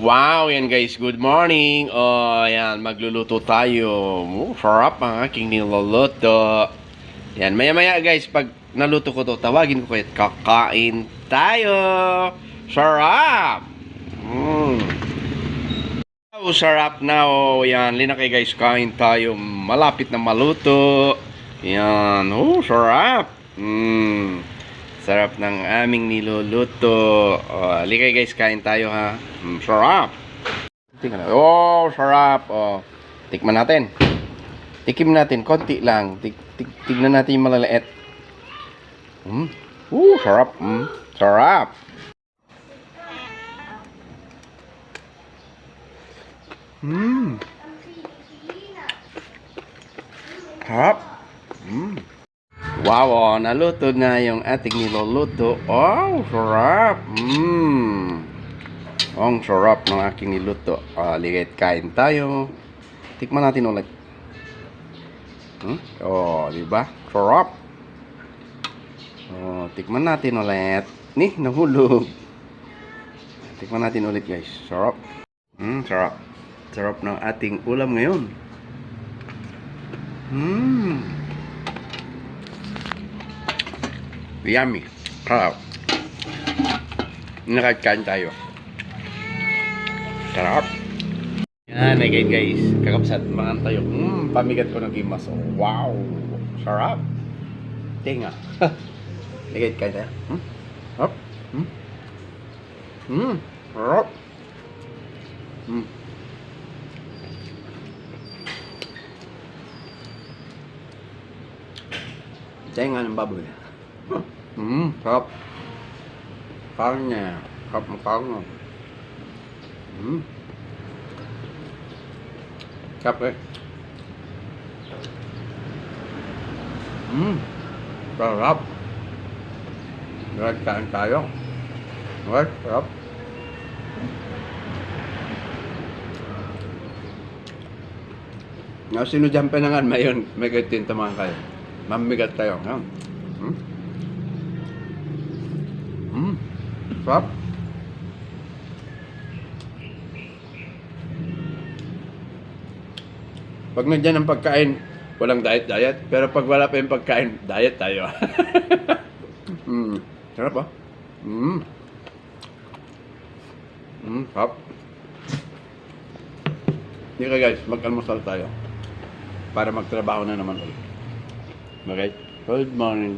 Wow, yan guys, good morning. Oh, yan, magluluto tayo. Sarap ang aking niluluto. Yan, maya-maya guys, pag naluto ko to, tawagin ko kayo at kakain tayo. Sarap! Mm. Oh, sarap na oh. Yan, linakay guys, kain tayo. Malapit na maluto. Yan, oh, sarap. Sarap ng aming niluluto. Oh, ligay guys, kain tayo ha. Sarap. Tingnan. Oh, sarap. Oh. Tikman natin. Tikim natin konti lang. Tignan natin yung malaliit. Sarap. Sarap. Sarap. Wow, oh, naluto na yung ating niluluto. Oh, sarap. Ang sarap ng aking niluto. Ligay kain tayo. Tikman natin ulit. Oh, di ba? Sarap. Oh, tikman natin ulit. Nih, nahulog. Tikman natin ulit, guys. Sarap. Sarap. Sarap ng ating ulam ngayon. Yummy. Sarap. Nakakain tayo. Sarap. Yan, again guys. Kakapsat mangan tayo. Pamigat ko ng gimas. Wow. Sarap. Tinga. Again, kain tayo. Sarap. Sarap. Tinga ng baboy. Sarap. Karne. Sarap ng karne. Sarap eh. Sarap. Kain tayo. Sarap. Nga sinudyan pa na nga mayon. May gatin tamang kayo. Mamigat tayo. Sarap. Pag nandiyan ang pagkain, walang diet. Pero pag wala pa yung pagkain, diet tayo. Sarap ah. Sarap. Hindi ka guys, mag-almusal tayo. Para magtrabaho na naman ulit. Okay? Good morning.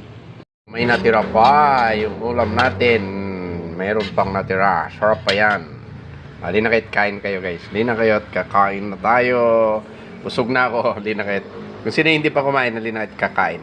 May natira pa yung ulam natin. Mayroon pang natira. Sarap pa yan. Di na kahit kain kayo guys. Di na kayo at kakain na tayo. Busog na ako. Di na kahit. Kung sino hindi pa kumain, di na kahit kakain.